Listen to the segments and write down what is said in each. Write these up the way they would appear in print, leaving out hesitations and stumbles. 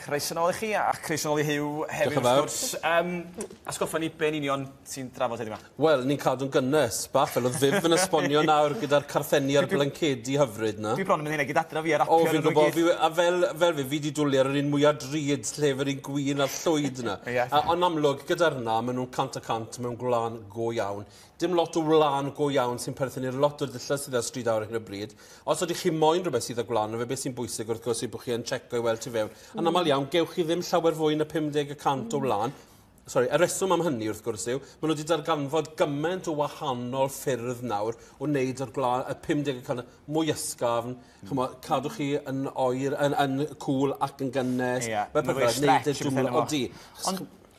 Croeso nôl i chi, a croeso nôl i Hyw hefyd wrth gwrs. Asgoffa ni be'n union sy'n drafod heddiw yma? Wel, ni'n cadw'n gynnes, bach, fel oedd Viv yn esbonio nawr gyda'r carthenni a'r blancedi hyfryd na. Dwi bron yn mynd hynny gyd adra fi ar O, apio. fi'n gwybod, a fel fi wedi dwlu ar yr un mwyaf drud lle fy'r un gwyn a'r llwyd yna. Ond amlwg, gyda'r yna, maen nhw'n cant a cant mewn gwlan go iawn. Dim lot o wlan go iawn sy'n perthyn i'r lot o'r dillad sydd ar stryd awr hyn o bryd. Os ydych chi moyn rhywbeth sydd â gwlan, fe beth sy'n bwysig wrth gwrs yw bod chi yn checo i weld ti fewn. Yn aml iawn, gewch chi ddim llawer fwy na 50% o wlan. Sori, y reswm am hynny wrth gwrs yw, maen nhw wedi darganfod gymaint o wahanol ffyrdd nawr o wneud yr gwlan, y 50% mwy ysgafn, cadw chi yn oer, yn cwl ac yn gynnes.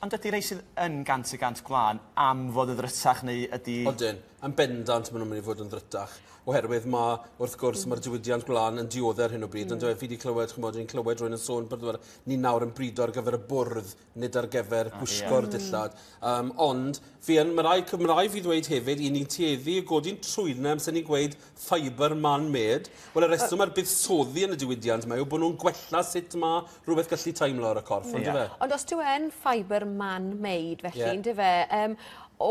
Ond ydy rei sydd yn gant y gant gwlan am fod y ddrytach neu ydy... Odyn, yn bendant maen nhw'n mynd i fod yn ddrytach. Oherwydd mae, wrth gwrs, mae'r diwydiant gwlan yn dioddau ar hyn o bryd. Ond fi wedi clywed, ni'n clywed rwy'n yn sôn bod ni nawr yn brido ar gyfer y bwrdd, nid ar gyfer gwisgo'r dillad. Ond mae rai fi ddweud hefyd, i ni'n tueddu i godi'n trwydnem sy'n ni'n gweud fiber man-made. Wel, y reswm ar buddsoddi yn y diwydiant yma yw bod nhw'n gwella sut mae rhywbeth gallu taimlo ar y corff. Ond os dyw e'n fiber man-made, felly, ynddo fe,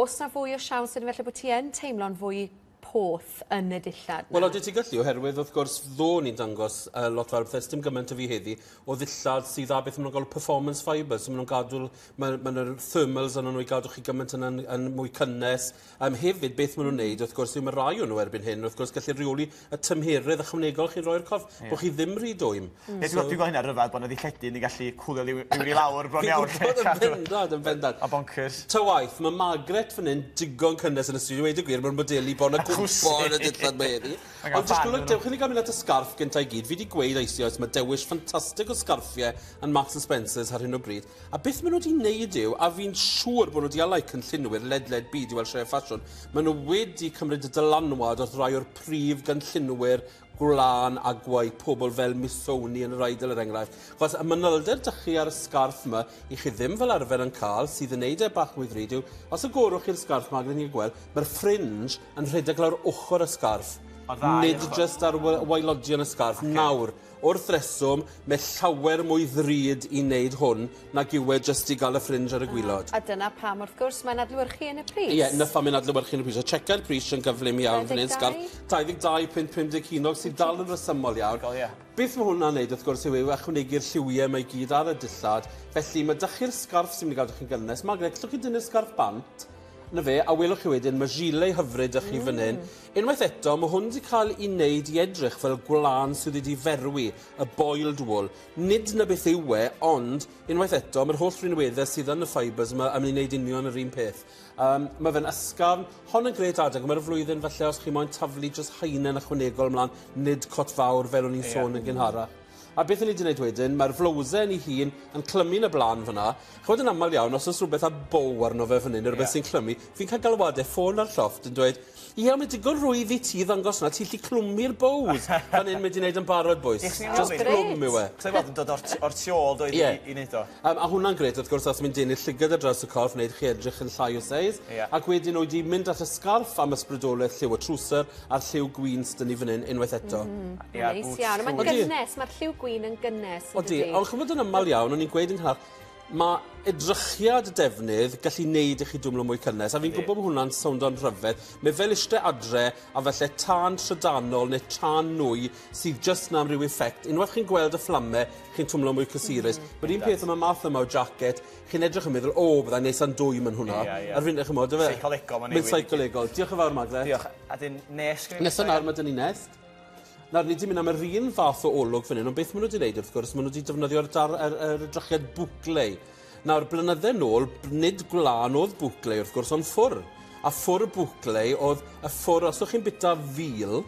os na fwy o siawns ydyn felly bod ti yn teimlo'n fwy poth yn y dillad? Wel, oeddet ti gallu oherwydd, wrth gwrs, ddo ni'n dangos lot fel bethau, dim gymaint o fi heddi, o ddillad sydd a beth maen nhw'n gael performance fibres, so maen nhw'n gadw, maen nhw'r thermals yn nhw i gadw chi gymaint yn mwy cynnes. Hefyd, beth maen nhw'n neud, wrth gwrs, mae rai o nhw erbyn hyn, wrth gwrs, gallu reoli y tymheredd ychwanegol chi'n rhoi'r corff, bod chi ddim rhy dwym. Dwi'n gweld hynny'n rhyfedd bod yna ddilledyn i gallu cwlio liw'r i lawr bron iawn. Yn bendant. A bonkers. Ta waith, mae Margaret fan hyn digon cynnes yn y studio, wedi gwir, mae'r modeli bon y gwybod y dillad mae heddi. Ond dewch i ni gael mynd at y sgarff gyntaf i gyd. Fi wedi gweud eisoes, mae dewis ffantastig o sgarffiau yn Marks and Spencer's ar hyn o bryd. A beth maen nhw wedi wneud yw, a fi'n siŵr bod nhw wedi alai cynllunwyr ledled byd i weld lle ffasiwn, maen nhw wedi cymryd y dylanwad wrth rai o'r prif gynllunwyr gwlan a gwaith pobl fel Missoni yn yr Eidal er enghraifft. Chos y manylder dychu ar y sgarff yma, i chi ddim fel arfer yn cael, sydd yn neud e bach mwy ddrud yw, os y gorwch chi'r sgarff yma, gyda ni'n gweld, mae'r fringe yn rhedeg lawr ochr y sgarff. Nid jyst ar waelodion y sgarff. Nawr, wrth reswm, mae llawer mwy ddrud i wneud hwn nag yw e jyst i gael y fringe ar y gwylod. A dyna pam, wrth gwrs, mae'n adlewyrchu yn y pris. Ie, na pham mae'n adlewyrchu yn y pris. O checau'r pris yn gyflym iawn fan hyn, sgarff 22.50 kg sydd dal yn resymol iawn. Beth mae hwnna'n neud, wrth gwrs, yw ychwanegu'r lliwiau mae gyd ar y dillad. Felly, mae dychu'r sgarff sy'n mynd i gael chi'n gynnes. Margaret, llwch chi dynnu'r sgarff bant? Na fe, a welwch chi wedyn, mae gilet hyfryd ych chi fan hyn. Unwaith eto, mae hwn wedi cael ei wneud i edrych fel gwlan sydd wedi ferwi, y boiled wool. Nid na beth yw e, ond unwaith eto, mae'r holl rhinweddau sydd yn y fibres yma yn mynd i wneud union yr un peth. Mae fe'n ysgafn, hon yn gret adeg, mae'r flwyddyn falle os chi moyn taflu jyst haenen ychwanegol ymlaen, nid cot fawr fel o'n i'n sôn yn gynharach. A beth ni wedi gwneud wedyn, mae'r flowsen ei hun yn clymu yn y blaen fyna. Chod yn aml iawn, os oes rhywbeth a bow arno fe fan hyn, rhywbeth sy'n clymu, fi'n cael galwadau ffôn ar llofft yn dweud, ie, mae digon rwydd i ti ddangos yna, ti'n lli clwmu'r bows. Fan hyn wedi gwneud yn barod, boys. Just clwm yw e. Cos bod yn dod o'r tu ôl dweud i wneud o. A hwnna'n gret, wrth gwrs, os mynd denu llygad ar draws y corff, wneud chi edrych yn llai o seis. Ac wedyn wedi mynd at y sgarff am ysbrydolaeth lliw o trwser a'r lliw gwyn sydd ni fan hyn unwaith eto. Neis iawn, mae'n gynnes, mae'r lliw gwyn yn gynnes. Odi, ond chymryd yn aml iawn, o'n i'n gweud yn hynny, mae edrychiad y defnydd gallu neud i chi dwmlo mwy cynnes. A fi'n gwybod bod hwnna'n sowndo'n rhyfedd. Mae fel eistedd adre a falle tân trydanol neu tân nwy sydd jyst na am ryw effect. Unwaith chi'n gweld y fflamau, chi'n twmlo mwy cysurus. Mae'r un peth yma math yma o jacket, chi'n edrych yn meddwl, byddai'n neis a'n dwym yn hwnna. Ar fynd eich ymwyd, fe? Seicolegol, mae'n seicolegol. Diolch yn fawr, Magdalena. Diolch. A dyn nes... Nesa nawr, mae dyn ni nest. Nawr, ni wedi mynd am yr un fath o olwg fan hyn, ond beth maen nhw wedi gwneud, wrth gwrs, maen nhw wedi defnyddio'r edrychiad bwcleu. Nawr, blynydde nôl, nid gwlan oedd bwcleu, wrth gwrs, ond ffwr. A ffwr bwcleu oedd y ffwr, os ydych chi'n bita fil,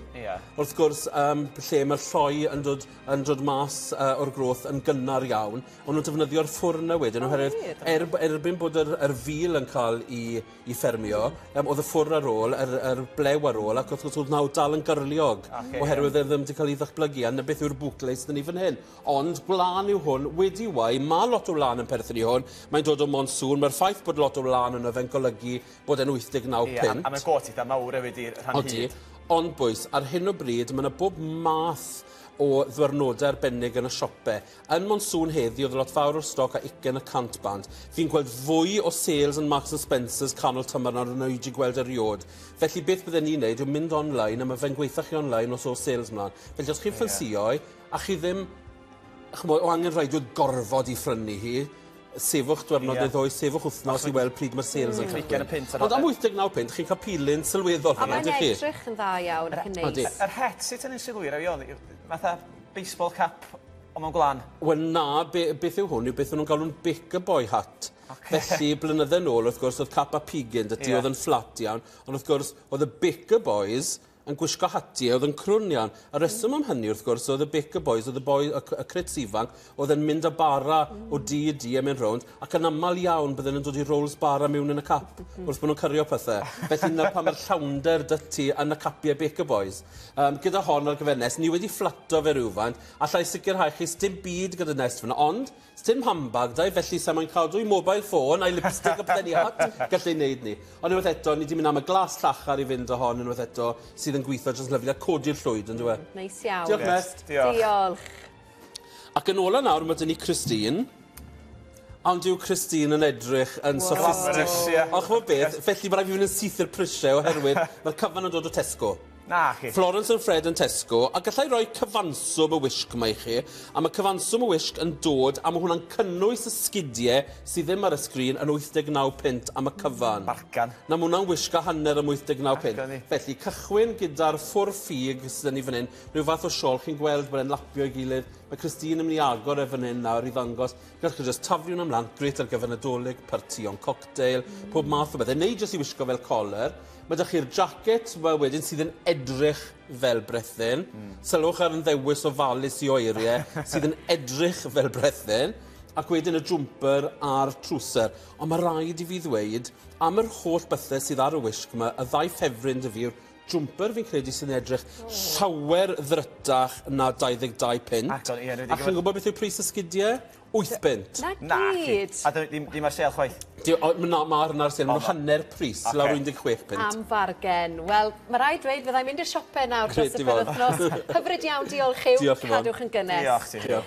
wrth gwrs, lle mae'r lloi yn dod mas o'r groth yn gynnar iawn, ond nhw'n defnyddio'r ffwr yna wedyn, oherwydd erbyn bod yr fil yn cael i ffermio, oedd y ffwr ar ôl, yr blew ar ôl, ac wrth gwrs oedd nawr dal yn gyrliog, oherwydd ddim wedi cael ei ddatblygu, a na beth yw'r bwcleu sydd ni fan hyn. Ond gwlan yw hwn, wedi wai, mae lot o wlan yn perthyn i hwn, mae'n dod o monsŵn, mae'r ffaith bod lot o wlan yna fe'n golygu bod e'n 89 pint. A mae'n gôt eitha mawr hefyd i'r rhan hyd. Ond bwys, ar hyn o bryd, mae yna bob math o ddwrnodau arbennig yn y siope. Yn Monsŵn heddi, oedd lot fawr o'r stoc a 20 bant. Fi'n gweld fwy o sales yn Marks & Spencer's canol tymor na'r yna wedi gweld eriod. Felly beth byddwn ni'n neud yw mynd online, a mae fe'n gweithio chi online os o sales mlaen. Felly os chi'n ffansioi, a chi ddim, o angen rhaid o'r gorfod i ffrynu hi, sefwch diwrnod neu ddwy, sefwch wythnos i weld pryd mae'r sales yn cychwyn. Ond am 89 pint, chi'n cael pilyn sylweddol hynny, ydych chi? A mae'n edrych yn dda iawn ac yn neis. Yr het sydd yn sylwyr, fatha baseball cap o mewn glan? Wel na, beth yw hwn, yw beth nhw'n galw'n Big Boy hat. Felly, blynydde nôl, wrth gwrs, oedd cap a pigyn, dydy oedd yn fflat iawn, ond wrth gwrs, oedd y Big Boys yn gwisgo hatiau oedd yn crwn iawn. A reswm am hynny, wrth gwrs, oedd y Big Boys, oedd y crits ifanc, oedd yn mynd â bara o di i di am ein rownd, ac yn aml iawn bydden nhw'n dod i rolls bara mewn yn y cap, wrth bod nhw'n cyrio pethau. Felly na pan mae'r llawnder dyti yn y capiau Big Boys. Gyda hon ar gyfer ni wedi fflato fe rhywfaint, a llai sicrhau chi sdim byd gyda nest fyna, ond sdim handbag da, felly sa mae'n cadw i mobile phone a'i lipstick o bethau ni hat, gallai wneud ni. Ond unwaith eto, ni wedi mynd am y glas llachar i fynd o hon, unwaith eto, sydd yn gweithio jyst lyflu a codi'r llwyd, yn dweud. Neis iawn. Diolch, Nest. Diolch. Ac yn ola nawr, mae dyn ni Christine. Ond yw Christine yn edrych yn sophistic. Ond chymod beth, felly mae rhaid fi fynd yn syth i'r prisiau oherwydd mae'r cyfan yn dod o Tesco. Na, chi. Florence and Fred yn Tesco, a gallai roi cyfanswm y wisg yma i chi, a mae cyfanswm y wisg yn dod, a mae hwnna'n cynnwys y sgidiau sydd ddim ar y sgrin yn 89 pint am y cyfan. Barcan. Na, mae hwnna'n wisg a hanner am 89 pint. Felly, cychwyn gyda'r ffwr ffug sydd ni fan hyn, rhyw fath o siol, chi'n gweld bod e'n lapio i gilydd. Mae Christine yn mynd i agor e fan hyn nawr i ddangos. Gallwch chi jyst taflu hwnna'n ymlaen, gret ar gyfer nadolig, parti o'n cocktail, pob math o beth. Neu jyst i wisgo fel coler. Mae ydych chi'r jacket wedyn sydd yn edrych fel brethyn. Sylwch ar yn ddewis o falus i oeriau sydd yn edrych fel brethyn. Ac wedyn y jwmper a'r trwser. Ond mae rhaid i fi ddweud, am yr holl bethau sydd ar y wisg yma, y ddau ffefryn dy fi'r jwmper fi'n credu sy'n edrych llawer ddrytach na 22 pint. Ac chi'n gwybod beth yw pris y sgidiau? 8 pint. Na gyd. A dim ar sel chwaith? Mae'r na'r sel, mae'n hanner pris, lawr 16 pint. Am fargen. Wel, mae rhaid dweud, fyddai'n mynd i'r siope nawr dros y penwythnos. Hyfryd iawn, diolch i'w. Cadwch yn gynnes. Diolch ti.